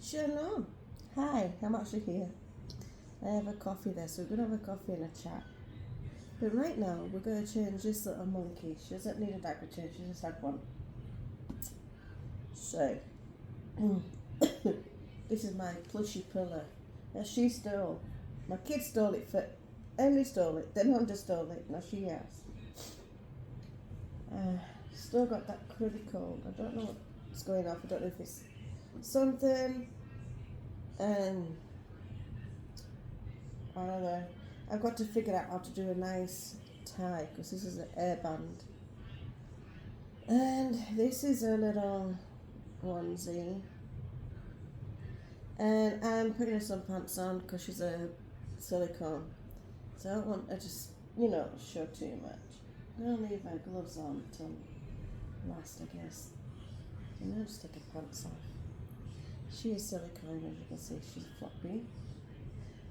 Sure, no. Hi, I'm actually here. I have a coffee there, so we're going to have a coffee and a chat. But right now, we're going to change this little monkey. She doesn't need a diaper change, she just had one. So, this is my plushy pillow that she stole. My kid stole it for. Emily stole it, then Honda stole it, now she has. Still got that cruddy cold. I don't know what's going off. I don't know if it's something. I don't know. I've got to figure out how to do a nice tie because this is an airband. And this is a little onesie. And I'm putting her some pants on because she's a silicone. So I don't want her to, show too much. I'm going to leave her gloves on till last, I guess. And then just take her pants off. She is silicone, as you can see, she's floppy.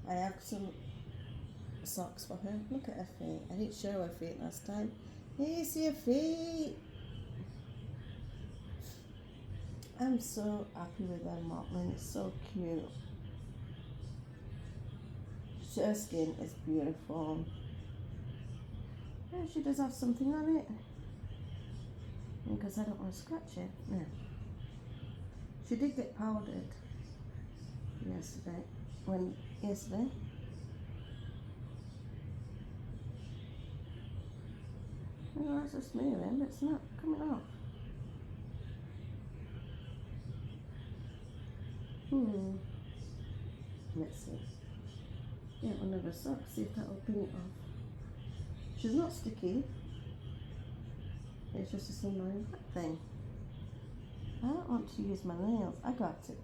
I have some socks for her. Look at her feet. I didn't show her feet last time. Here's your feet. I'm so happy with her modeling. It's so cute. Her skin is beautiful. Yeah, she does have something on it. Because I don't want to scratch it. Yeah. She did get powdered yesterday. Yesterday. Oh, that's just smearing, but it's not coming off. Let's see. Yeah, one of her socks, see if that'll bring it off. She's not sticky. It's just this annoying black thing. I don't want to use my nails. I got it.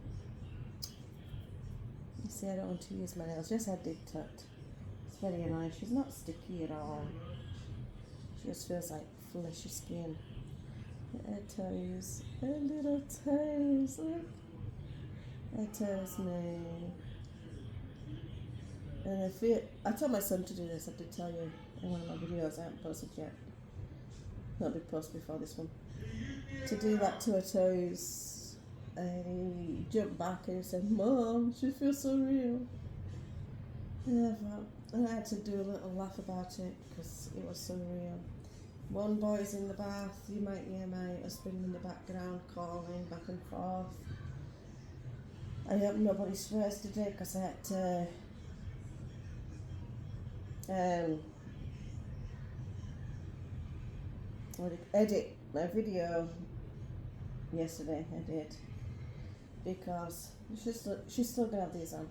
You see, I don't want to use my nails. Yes, I did tut. It's very annoying. She's not sticky at all. She just feels like fleshy skin. Her toes. Her little toes. Look. Her toes move. And I told my son to do this. I did tell you in one of my videos. I haven't posted yet. Not be posted before this one. To do that to her toes. And he jumped back and he said, "Mom, she feels so real." Yeah, and I had to do a little laugh about it because it was so real. One boy's in the bath. You might hear my husband in the background calling back and forth. I hope nobody's first today because I had to edit my video yesterday. I did because she's still gonna have these on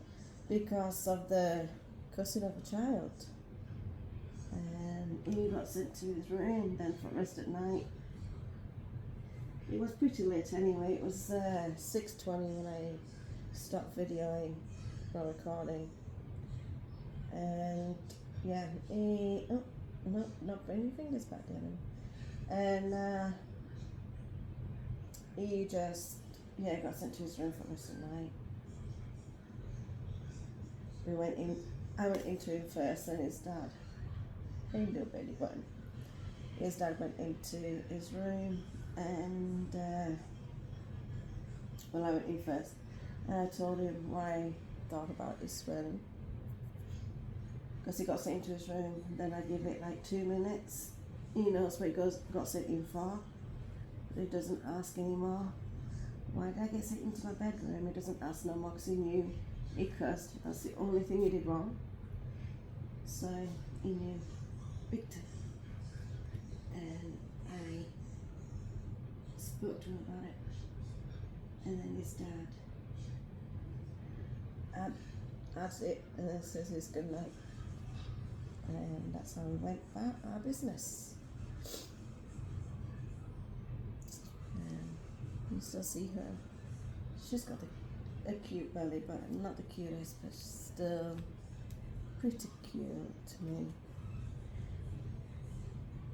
because of the cussing of a child. And he got sent to his room then for rest at night. It was pretty late anyway. It was 6:20 when I stopped videoing or recording. And yeah, not bring your fingers back down. And he just got sent to his room for rest at night. I went into him first, and his dad. Hey, little baby button. His dad went into his room, and I went in first. And I told him what I thought about his swelling. Because he got sent into his room, then I give it like 2 minutes. He knows what he got sent in for. He doesn't ask anymore. Why did I get sent into my bedroom? He doesn't ask no more because he knew he cursed. That's the only thing he did wrong. So he knew. Big time. And I spoke to him about it. And then his dad adds it and then says his good night. And that's how we went about our business. You still see her. She's got a cute belly button, not the cutest, but still pretty cute to me.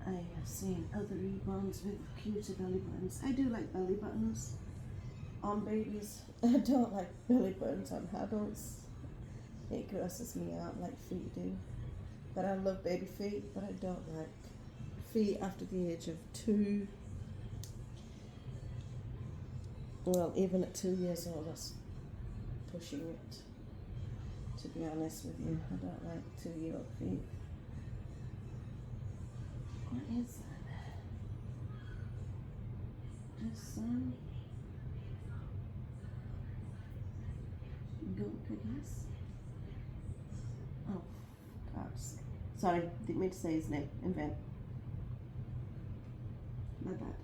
I have seen other reborns with cuter belly buttons. I do like belly buttons on babies. I don't like belly buttons on adults. It grosses me out like feet do. But I love baby feet, but I don't like feet after the age of 2. Well, even at 2 years old, pushing it, to be honest with you. I don't like 2-year-old feet. What is that? Just some goat, I guess. Oh, God. Sorry, didn't mean to say his name. Invent. My bad.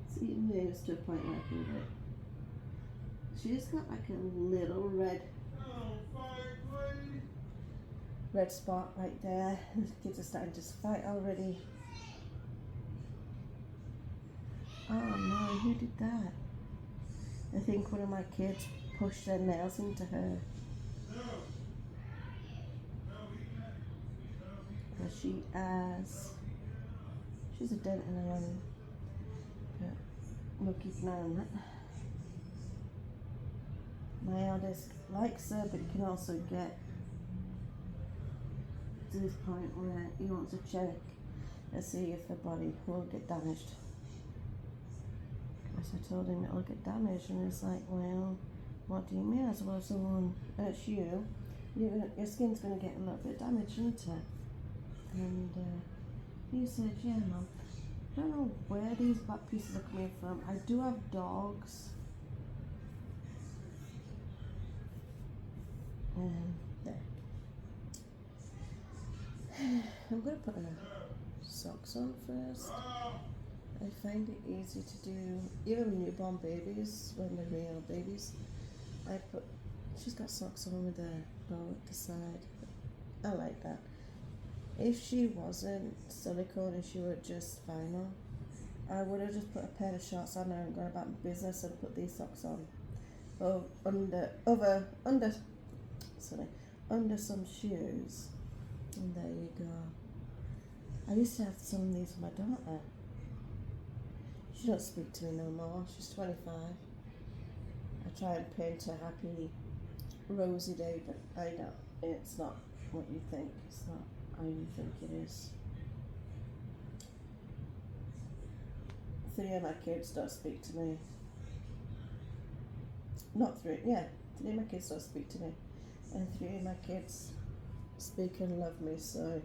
It's eating nails to a point where I can get it. She's got like a little red spot right there. The kids are starting to fight already. Oh no, who did that? I think one of my kids pushed their nails into her. Because she's a dent in her own. But we'll keep an eye on that. My eldest likes her, but can also get to this point where he wants to check and see if the body will get damaged. Because I told him it'll get damaged, and he's like, well, what do you mean? I said, well, if someone hurts you, your skin's going to get a little bit damaged, isn't it? And he said, yeah, Mum. I don't know where these back pieces are coming from. I do have dogs. There. I'm going to put her socks on first. I find it easy to do, even newborn babies, when they're real babies. She's got socks on with a bow at the side. I like that. If she wasn't silicone and she were just vinyl, I would have just put a pair of shorts on her and gone about my business and put these socks on. Under some shoes. And there you go. I used to have some of these for my daughter. She don't speak to me no more. She's 25. I try and paint a happy, rosy day, but I know it's not what you think. It's not how you think it is. 3 of my kids don't speak to me. Not 3, yeah. 3 of my kids don't speak to me. And 3 of my kids speak and love me, so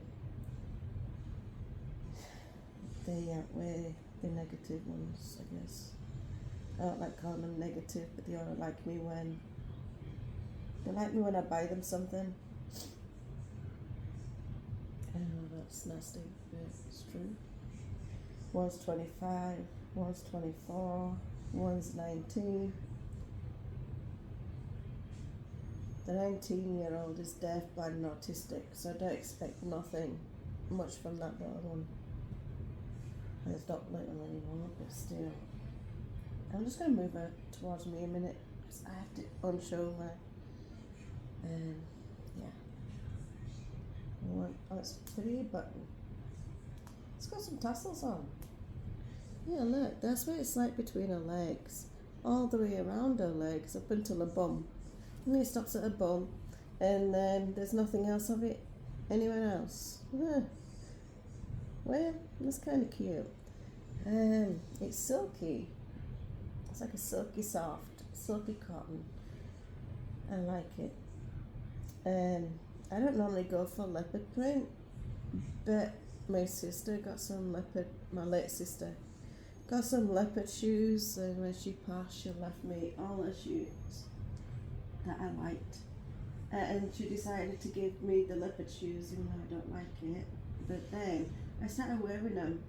they outweigh the negative ones, I guess. I don't like calling them negative, but they only like me when I buy them something. I know that's nasty, but it's true. One's 25, one's 24, one's 19. The 19-year-old is deaf, blind and autistic, so I don't expect nothing much from that little one. And it's not little anymore, but still. I'm just going to move her towards me a minute, because I have to unshoulder. And yeah. Oh, it's a pretty button. It's got some tassels on. Yeah, look, that's what it's like between her legs. All the way around her legs, up until her bum. And it stops at her bum, and then there's nothing else of it anywhere else. Yeah. Well, that's kind of cute. It's silky. It's like a silky cotton. I like it. I don't normally go for leopard print, but my sister got some leopard, my late sister, got some leopard shoes, and when she passed, she left me all her shoes that I liked. And she decided to give me the leopard shoes, even though I don't like it. But then I started wearing them.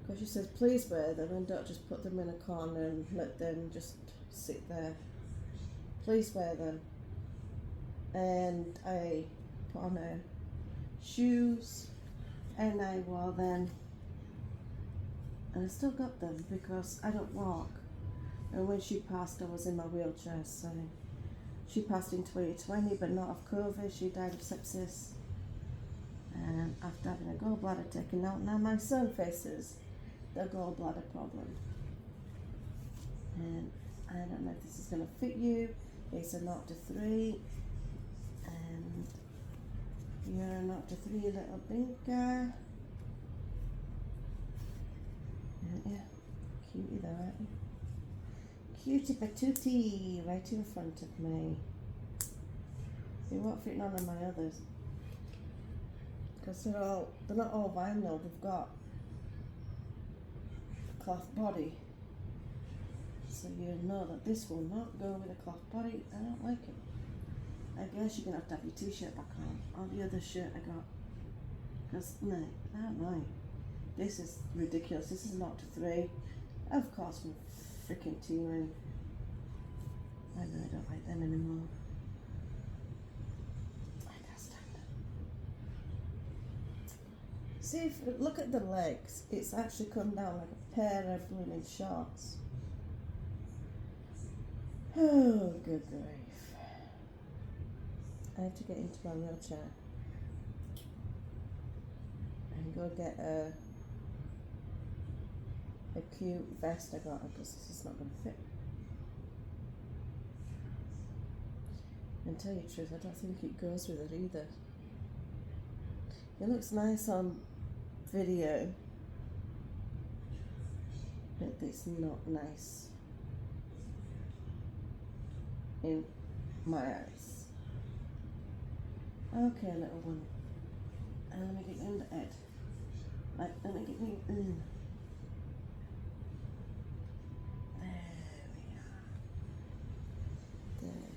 Because she says, please wear them and don't just put them in a corner and let them just sit there. Please wear them. And I put on her shoes and I wore them. And I still got them because I don't walk. And when she passed, I was in my wheelchair, so she passed in 2020, but not of COVID. She died of sepsis after having a gallbladder taken out. Now my son faces the gallbladder problem. And I don't know if this is going to fit you. It's a 0 to 3. And you're a 0 to 3 little blinker. Yeah. cutie there, aren't you? Cutie patootie, right in front of me. They won't fit none of my others. Because they're not all vinyl, they've got cloth body. So you know that this will not go with a cloth body. I don't like it. I guess you're going to have your t-shirt back on. Or the other shirt I got. Because, no, I don't know. This is ridiculous. This is not to 3. Of course, we're freaking tearing. I really don't like them anymore. I can't stand them. See, if you look at the legs, it's actually come down like a pair of blooming shorts. Oh, good grief. I have to get into my wheelchair and go get a cute vest I got because this is not going to fit. And tell you the truth, I don't think it goes with it either. It looks nice on video, but it's not nice in my eyes. Okay, little one. Let me get you in the head. Like, let me get you in. There we are. There.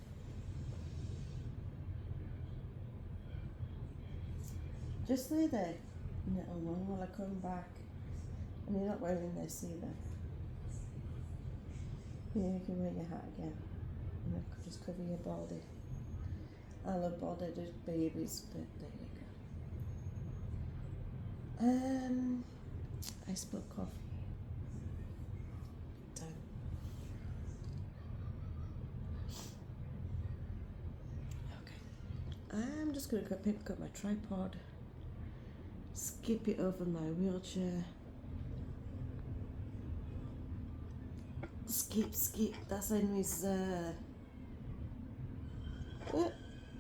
Just lay there, little one, while I come back. And you're not wearing this either. Yeah, you can wear your hat again. And I could just cover your body. I love bald-headed babies, but there you go. I spoke coffee. Done. Okay. I'm just gonna pick up my tripod, skip it over my wheelchair. Skip. That's Henry's.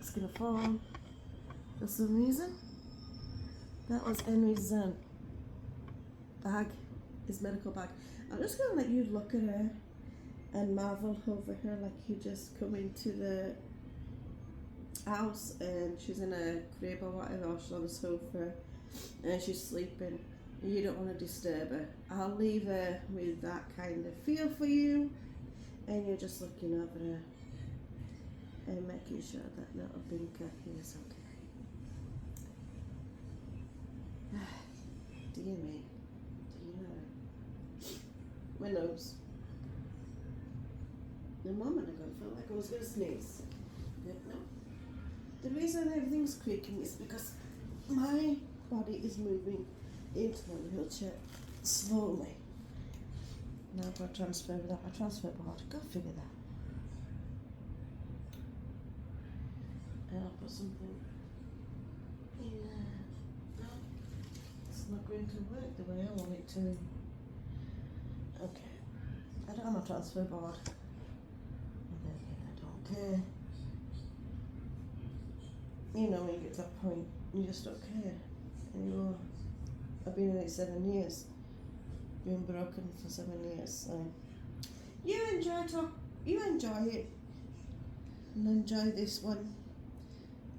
It's gonna fall for some reason. That was Henry's bag, his medical bag. I'm just gonna let you look at her and marvel over her like you just come into the house and she's in a crib or whatever, or she's on a sofa and she's sleeping. You don't want to disturb her. I'll leave her with that kind of feel for you, and you're just looking over her and making sure that little binker is okay. Dear me, do you know? My nose. A moment ago I felt like I was going to sneeze. But no. The reason everything's creaking is because my body is moving into my wheelchair slowly. Now I've got to transfer without my transfer board. Go figure that. And I'll put something in there. No, it's not going to work the way I want it to. Okay. I don't have my transfer board. And then again, I don't care. You know, when you get to that point, you just don't care anymore. I've been in it 7 years. Been broken for 7 years. So you enjoy it. And enjoy this one,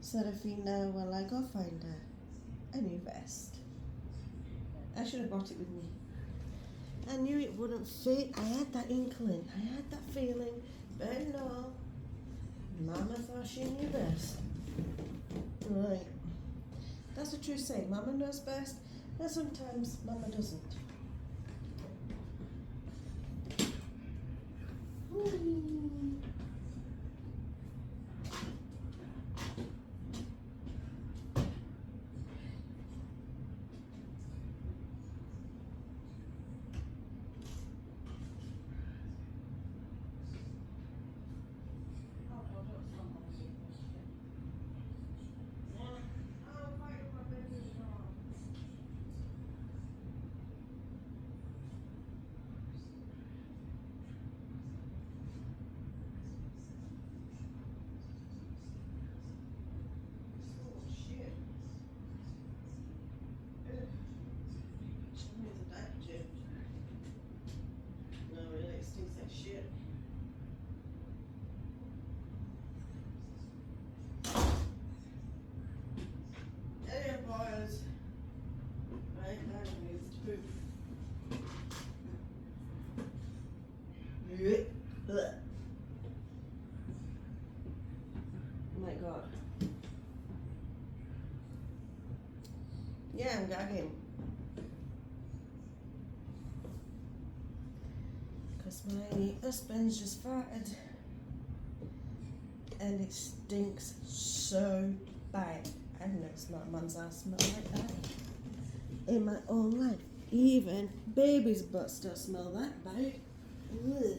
Seraphina, while I go find a new vest. I should have brought it with me. I knew it wouldn't fit. I had that inkling. I had that feeling. But no. Mama thought she knew best. Right. That's a true saying. Mama knows best. And sometimes Mama doesn't. My God. Yeah, I'm gagging. Because my husband's just farted. And it stinks so bad. I've never smelled a man's ass smell like that in my own life. Even babies' butts don't smell that bad. Ugh.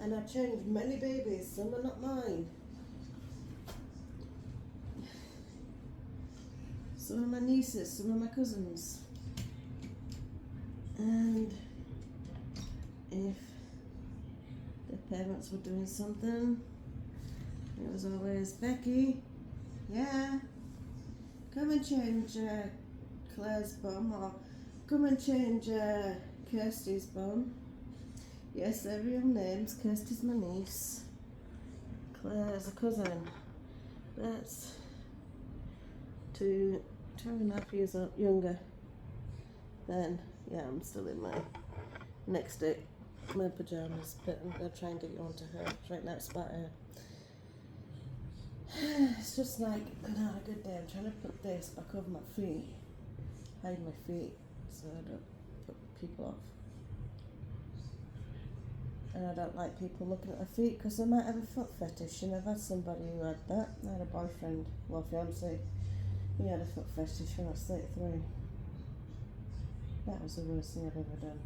And I've changed many babies, some are not mine. Some of my nieces, some of my cousins. And if the parents were doing something, it was always, Becky, yeah, come and change Claire's bum, or come and change Kirsty's bum. Yes, they're real names. Kirsty's my niece. Claire's a cousin. That's 2.5 years younger. Then, yeah, I'm still in my next day, my pajamas, but I'm going to try and get it onto her. Right now it's about her. It's just like not a good day. I'm trying to put this back over my feet, hide my feet, so I don't put people off. And I don't like people looking at my feet because I might have a foot fetish. And I've had somebody who had that. I had a boyfriend, well, fiance. He had a foot fetish when I was 33. That was the worst thing I've ever done.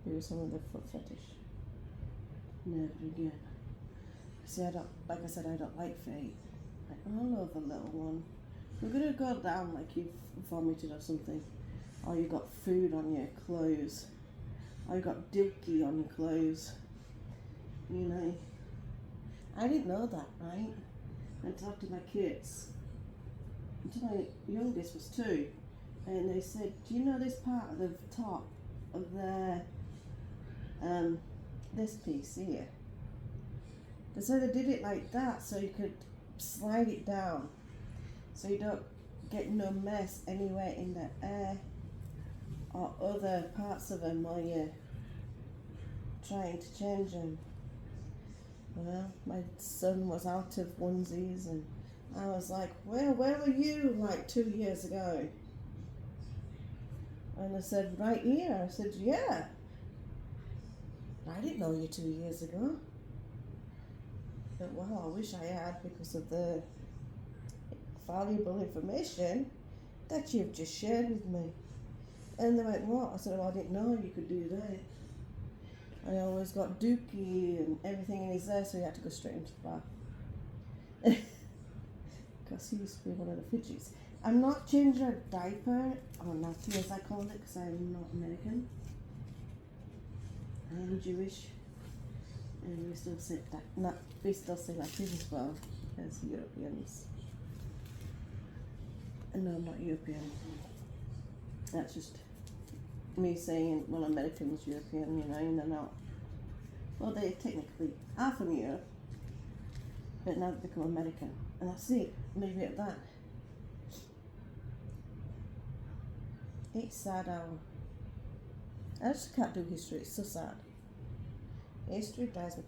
He was someone with a foot fetish. Never again. See, I don't, like I said, I don't like feet. Like, I love a little one. You're gonna go down like you've vomited or something, or you got food on your clothes, or you got dookie on your clothes. You know, I didn't know that, right? And talked to my kids. Until my youngest was 2, and they said, "Do you know this part of the top of their this piece here?" They said they did it like that so you could slide it down so you don't get no mess anywhere in the air or other parts of them while you're trying to change them. Well, my son was out of onesies and I was like, where were you like 2 years ago? And I said, right here. I said, yeah. I didn't know you 2 years ago. But, well, I wish I had because of the valuable information that you've just shared with me. And they went, what? I said, well, I didn't know you could do that. I always got dookie and everything in his there, so he had to go straight into the bath. Because he used to be one of the fidgets. I'm not changing a diaper, or nappy as I call it, because I'm not American. I am Jewish. And we still say that, we still say like this as well as Europeans. And no, I'm not European. That's just me saying, well, American's European, you know, and they're not. Well, they technically are from Europe, but now they've become American. And that's it, leave it at that. It's sad how I just can't do history, it's so sad. History drives me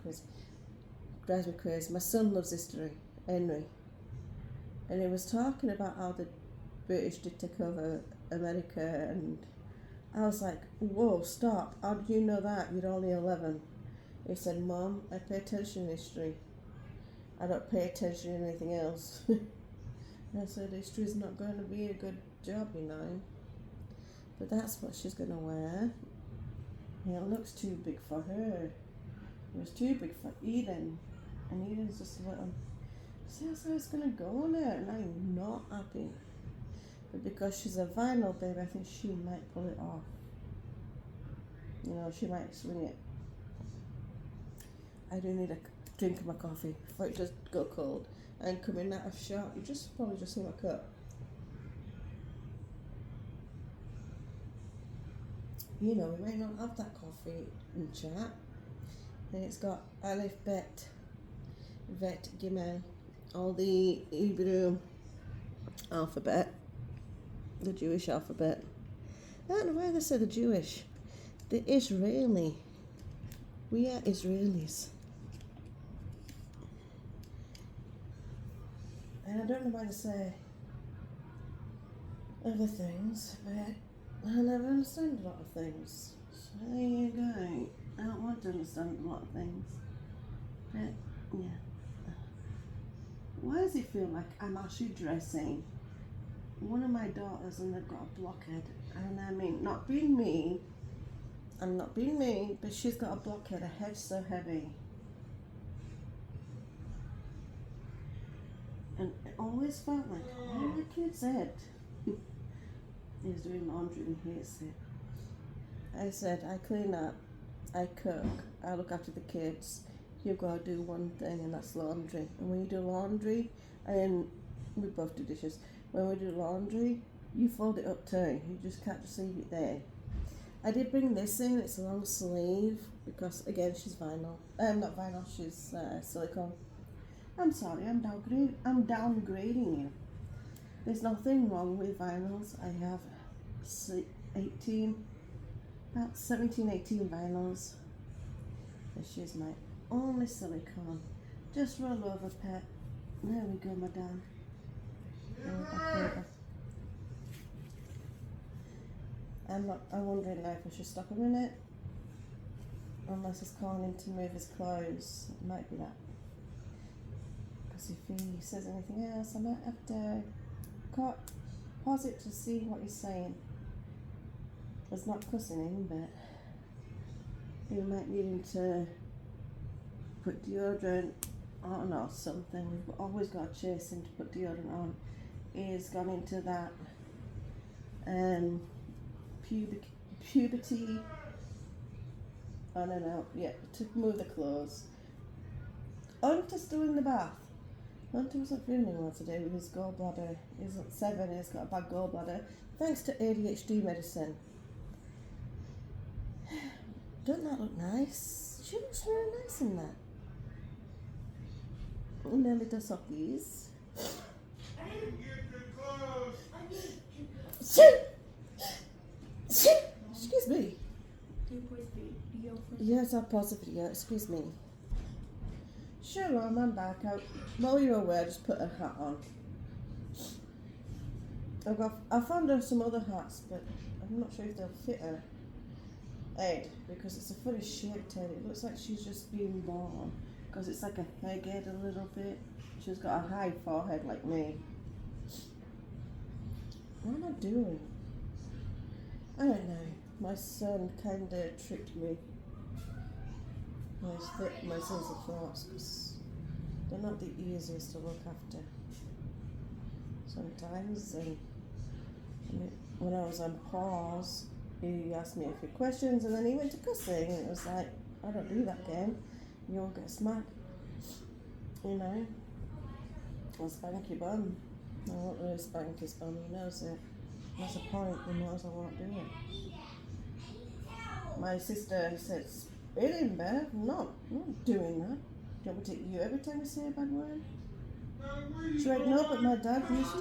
crazy. My son loves history, Henry. And he was talking about how the British did take over America, and I was like, whoa, stop, how did you know that? You're only 11. He said, Mum, I pay attention to history. I don't pay attention to anything else. I said, history's not going to be a good job, you know. But that's what she's going to wear. It looks too big for her. It was too big for Eden, and Eden's just a little. See how it's gonna go on her, and I'm not happy. But because she's a vinyl baby, I think she might pull it off. You know, she might swing it. I do need a drink of my coffee before it just go cold. And coming out of shot, you probably just see my cup. You know, we may not have that coffee in chat. And it's got Aleph, Bet, Vet, Gimel, all the Hebrew alphabet, the Jewish alphabet. I don't know why they say the Jewish. The Israeli. We are Israelis. And I don't know why to say other things, but I never understand a lot of things. So there you go. I don't want to understand a lot of things. But yeah. Why does it feel like I'm actually dressing one of my daughters and they've got a blockhead? And I mean, not being mean, I'm not being mean, but she's got a blockhead, her head's so heavy. And it always felt like, oh, my kid's head. He's doing laundry and he hates it. I said, I clean up, I cook, I look after the kids. You've got to do one thing, and that's laundry. And when you do laundry, and we both do dishes, when we do laundry, you fold it up too. You just can't just leave it there. I did bring this in, it's a long sleeve, because again, she's vinyl. Not vinyl, she's silicone. I'm sorry, I'm downgrading you. There's nothing wrong with vinyls. I have about 17, 18 vinyls. And she's my only silicone. Just roll over, pet. There we go, madame. I'm wondering now if I should stop a minute. Unless he's calling him to move his clothes. It might be that. Because if he says anything else, I might have to pause it to see what he's saying. It's not cussing him, but he might need him to put deodorant on or something. We've always got to chase him to put deodorant on. He's gone into that puberty on and out. Yeah, to move the clothes. Hunter's still in the bath. Hunter wasn't feeling well today with his gallbladder. He's at 7, he's got a bad gallbladder. Thanks to ADHD medicine. Doesn't that look nice? She looks really nice in that. And then little sockies. Excuse me. Yes, I'll pause the video. Excuse me. Sure, Mom, I'm back. While you're away, just put a hat on. I found her some other hats, but I'm not sure if they'll fit her head because it's a funny shaped head. It looks like she's just being born because it's like a head a little bit. She's got a high forehead like me. What am I doing? I don't know. My son kind of tricked me. My sons are thoughts because they're not the easiest to look after sometimes. And when I was on pause, he asked me a few questions and then he went to cussing. And it was like, I don't do that game. You'll get smacked. You know? I'll spank your bum. I won't really spank his bum, he knows it. That's the point, he knows I won't do it. My sister said, spit him, Bev. I'm not doing that. Do you want me to hit you every time you say a bad word? She went, no, but my dad used to.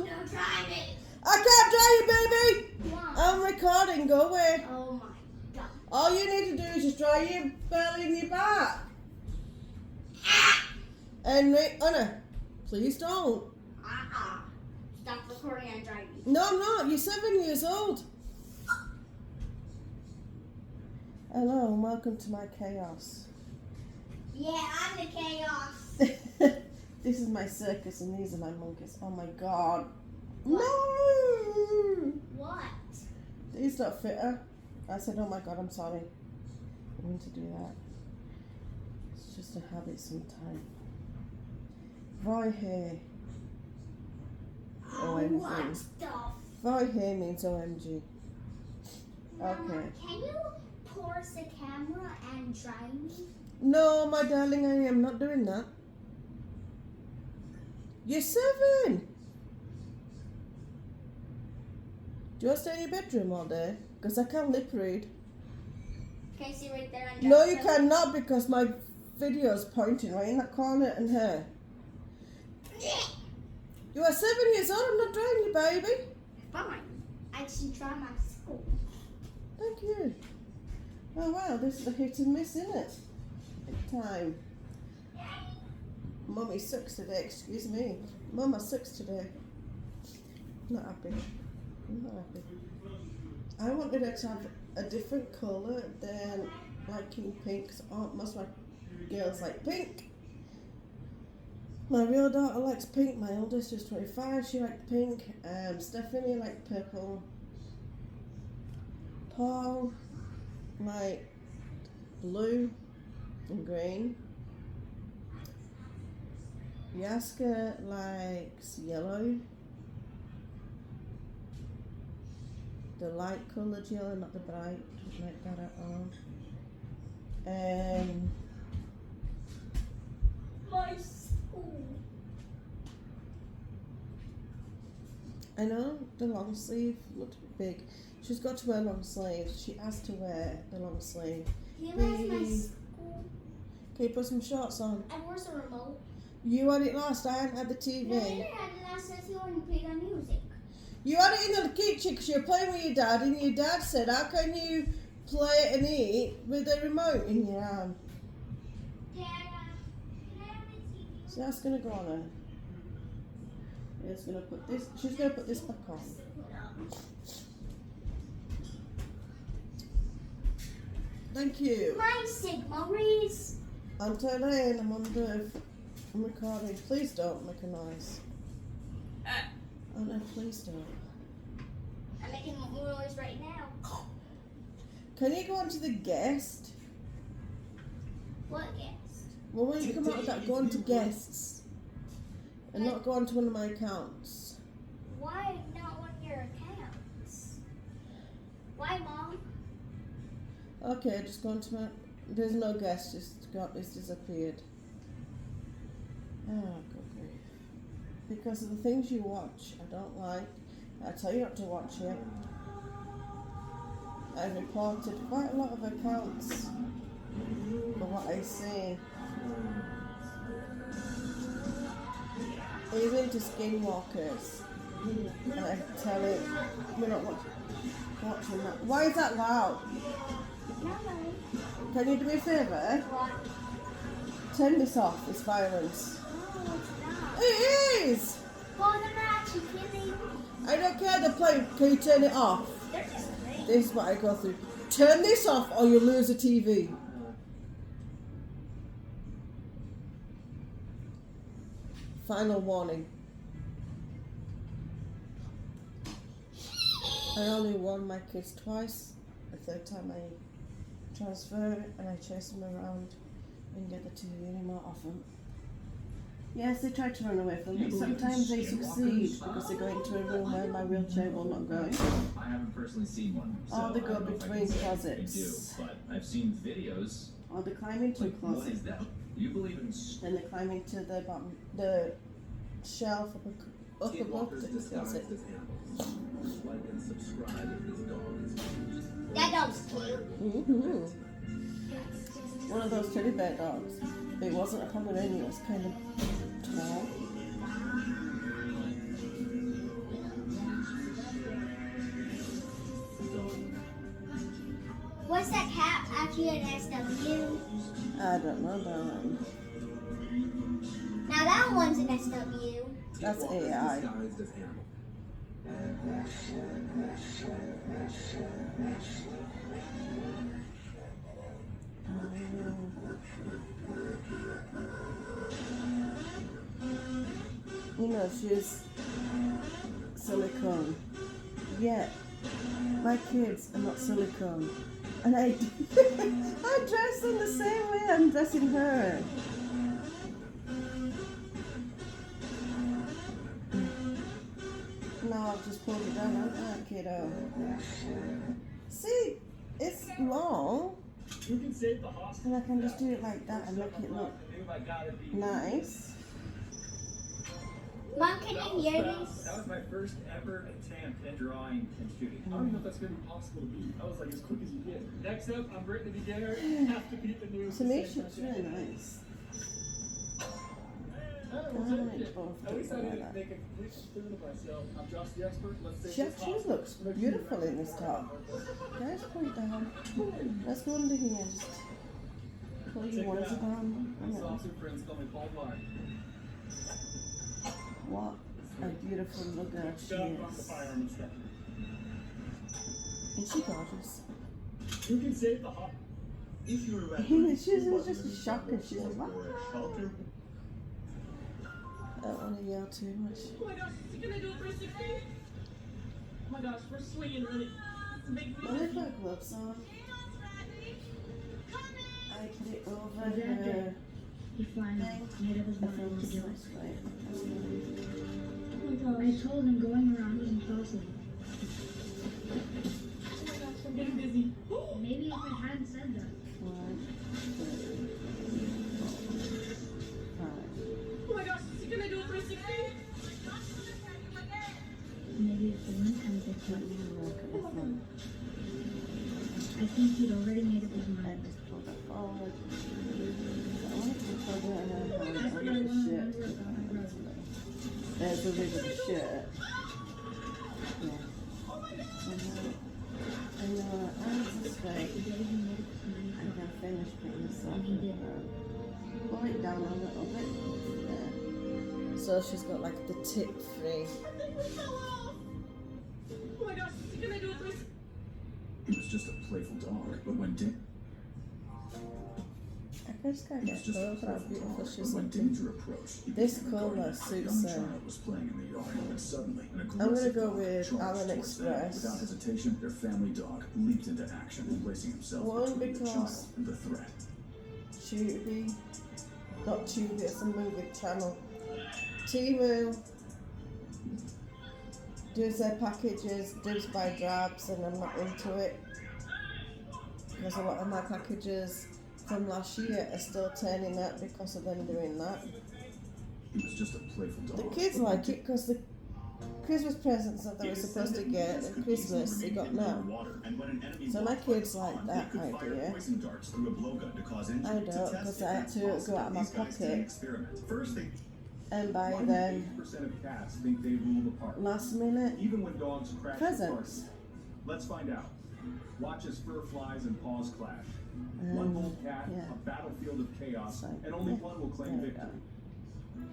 I can't dry you, baby! Why? I'm recording, go away. Oh my God. All you need to do is just dry your belly and your back. Henry, Anna, please don't. Stop recording and driving. No, I'm not. You're 7 years old. Hello and welcome to my chaos. Yeah, I'm the chaos. This is my circus and these are my monkeys. Oh my God. What? No! What? These don't fit her. I said, oh my God, I'm sorry. I need to do that. It's just a habit sometimes. Voi hair. What stuff? Voi hair means OMG. Mama, Okay. can you pause the camera and dry me? No, my darling, I am not doing that. You're 7. Do you want to stay in your bedroom all day? Because I can't lip read. Can you see right there? No, you cannot because my video's pointing right in that corner and here. You are 7 years old, I'm not drying you, baby. Fine. I should try my school. Thank you. Oh wow, this is a hit and miss, isn't it? Big time. Mummy sucks today, excuse me. Mama sucks today. Not happy. I'm not happy. I wanted her to have a different colour than liking pink, because most of my girls like pink. My real daughter likes pink, my oldest is 25, she liked pink. Stephanie liked purple. Paul liked blue and green. Yaska likes yellow. The light coloured yellow, not the bright, don't like that at all. My school. I know the long sleeve looked big. She's got to wear long sleeves. She asked to wear the long sleeve. Where's my school? Can you put some shorts on? And where's the remote? You had it last. I hadn't had the TV. No, you didn't have it last since you only played the music. You had it in the kitchen because you were playing with your dad, and your dad said, "How can you play and eat with a remote in your hand?" Dad, can I have the TV? So that's gonna go on her. It's gonna put this. She's gonna put this back on. Thank you. My Sigma rays. I'm turning. I'm recording. Please don't make a noise. Oh no, please don't. I'm making more noise right now. Can you go on to the guest? What guest? Well, when you come out of that, go on to guests. And not go on to one of my accounts. Why not one of your accounts? Why, Mom? Okay, just go on to my... There's no guest, it's disappeared. Oh, good grief. Because of the things you watch, I don't like. I tell you not to watch it. I've reported quite a lot of accounts for what I see. He's into skinwalkers. And I tell him, we're not watching that. Why is that loud? Can you do me a favour? What? Turn this off, it's violence. No, it's not. It is! Well, they're not actually kidding. I don't care, they're playing. Can you turn it off? They're just playing. This is what I go through. Turn this off or you'll lose a TV. Final warning. I only warn my kids twice. The third time I transfer and I chase them around and get the TV anymore off them. Yes, they try to run away from me. Sometimes they succeed because they go into a room where my wheelchair will not go. I haven't personally seen one. Or they go between I closets. do, but I've seen videos. Or they climb into a Like, what closet. is that? You believe in Then they climb into the bottom, the shelf up above the closet. That dog's cute. Mm-hmm. One of those teddy bear dogs. It wasn't a Pomeranian, it was kind of tall. What's that cat actually an SW? I don't know, darling. Now that one's an SW. That's AI. You know, she's silicone. Yeah, my kids are not silicone. And I dress in the same way I'm dressing her. Now I've just pulled it down, haven't I, kiddo? See, it's long. You can save the hospital. And I can just do it like that and make it look nice. Mom, can you hear this? That was my first ever attempt at drawing and shooting. I don't even know if that's going to be possible to beat. I was like as quick as you get. Next up, I'm Brittany Beginner. Have to beat the news. To me, she looks really nice. At least I didn't make a complete fool of myself. I'm Josh the expert. Let's She actually looks beautiful in this top. Guys, point down. Let's go under here. Just pull your ones down. My saucer friends call me Paul Mark. What a beautiful little girl she Shut up on the is. firearm inspector. Isn't she gorgeous? Who can save the hot? If you remember, She's just shocked and she's like, what? shelter. I don't want to yell too much. Oh my gosh, is he gonna do a 360? Oh my gosh, we're swinging, honey. It's a big I leave my gloves on. I put it over her He finally made up his mind to do it. right. Oh my I gosh. told him going around was impossible. Oh my gosh, I'm getting dizzy. Maybe if I hadn't said that. 1, 2, 5. Oh my gosh, is he gonna do a 360? Maybe if the one time they thought, Look at this. I think he'd already made up his I mind. just pulled it forward. I want to put it in her hand. That's what I Oh, want to shit. remember about my brother. There's the rig of the shirt. Yeah. I know, I'm just The like, day he made up his mind, I'm gonna finish putting this and on. he did. Pull it down a little bit. There. So she's got like the tip free. I think we fell off. Oh my gosh, is he gonna do a 360? He was just a playful dog, but when I just can't He was get just a over how playful beautiful dog, she's but when looking. danger approached, he This became a colour guardian. A suits young her. child was playing in the yard, and suddenly, an I'm gonna aggressive go dog with charged Allen towards them. Express. Without hesitation, their family dog leaped into action, placing himself One, between the because child and the threat. Tubi, not Tubi, it's a movie channel. Timu does their packages, does by drabs, and I'm not into it. Because a lot of my packages from last year are still turning up because of them doing that. He was just a playful dog. The kids but when like it because the Christmas presents that they were supposed to get at Christmas, they got now. So my kids like that idea. I don't, because I had to go out of my pocket and buy them 80% of cats think they rule the park. last minute Even when dogs crash presents. Let's find out. Watch as fur flies and paws clash. One bold cat, yeah. a battlefield of chaos, So, and only yeah, one will claim there we victory. go.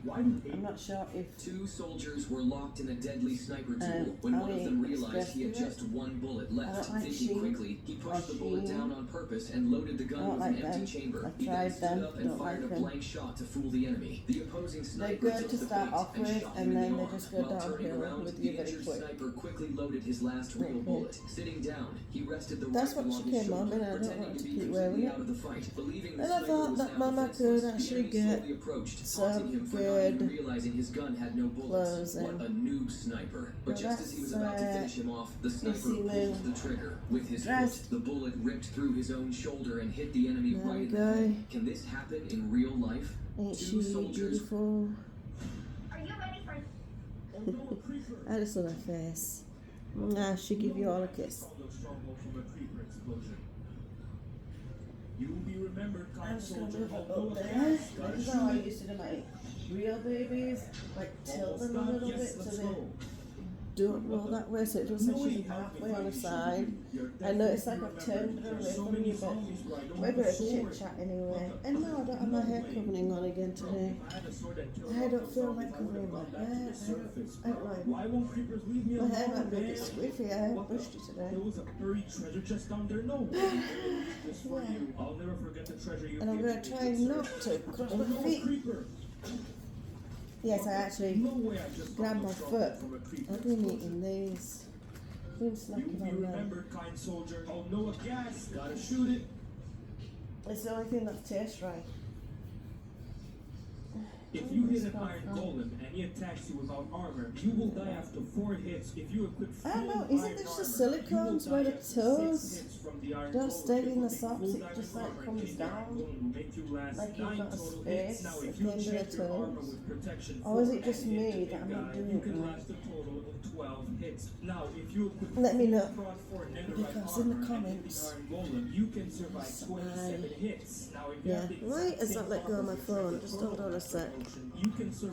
Why do I'm not sure if Two soldiers were locked in a deadly sniper duel when one of Ali them realized Express he had do it. just one bullet I left. don't like Thinking Shein quickly, he pushed or the bullet Shein. down on purpose and loaded the I gun don't with like an empty them. chamber. I've He then tried stood them, up and don't fired like a them. blank shot to fool the enemy. The opposing they're sniper good took to the start bait off and with, shot and him in then the they arm. just go While turning downhill around, with the you very injured quick. sniper quickly loaded his last real Okay. bullet. Sitting down, he rested the That's rifle what on she his came on, shoulder, and I don't pretending want to to be keep wearing completely it. out of the fight. Believing the And I sniper thought was that now Mama defenseless, could the actually enemy get slowly approached, some taunting him for not good even realizing his gun had no bullets. clothes What and- a noob sniper. But So just as he was about to that's, finish him off, the sniper see pulled Lou the trigger. With his dressed. foot, the bullet ripped through his own shoulder and hit the enemy There right we in the head. go. Can this happen in real life? Ain't Two she soldiers. beautiful? Are you ready for I just love her face. Nah, she give you all a kiss. stronghold from a creeper explosion. You will be remembered, I'm kind just gonna soldier. move it Although up a there. gas, gotta This is how I shoot it. used to do my real babies. Like tilt them a Almost little done? Yes, bit so let's they go. don't roll that way, so it looks like she's halfway on the side. I noticed like I've turned her away from you, but we're gonna chit chat anyway. And no, I don't have my hair covering on again today. I don't feel like covering my hair. I don't know. Why won't creepers leave me My alone, hair might be a man? bit squiffy. I haven't brushed it today. There was a buried treasure just down there. No, just for Yeah. you. I'll never forget the treasure you And I'm gave gonna me. try not to cross Oh my no, feet. creeper! Yes, I actually No way I just grabbed my got foot. from a creeper I've been explosion. eating these. Been You snacking be on them. remembered, kind soldier. Oh no, a gas. Gotta shoot it. It's the only thing that tastes right. If you hit an iron golem and he attacks you without armor, you will die after 4 hits. If you equip I don't know, full isn't iron there just armor, the you will silicones die where the after 6 toes hits from the iron don't golem. stay in the Equipping socks, full it diamond just, like, armor comes in the iron down, golem will make you last like you've 9 got a total space hits. Now, at if the you end of check the your armor toes. with protection Or is 4 it just and hit me the that I'm big not guy, doing you it can right? last a total of 12 hits. Now, if you equip Let me full know, prod 4 netherite because in the armor and hit comments, the iron golem, you can survive So 27 hits. Now, if you yeah, have the why exact has same that let go of my armor with phone? the Just hold on a sec. promotion, you can survive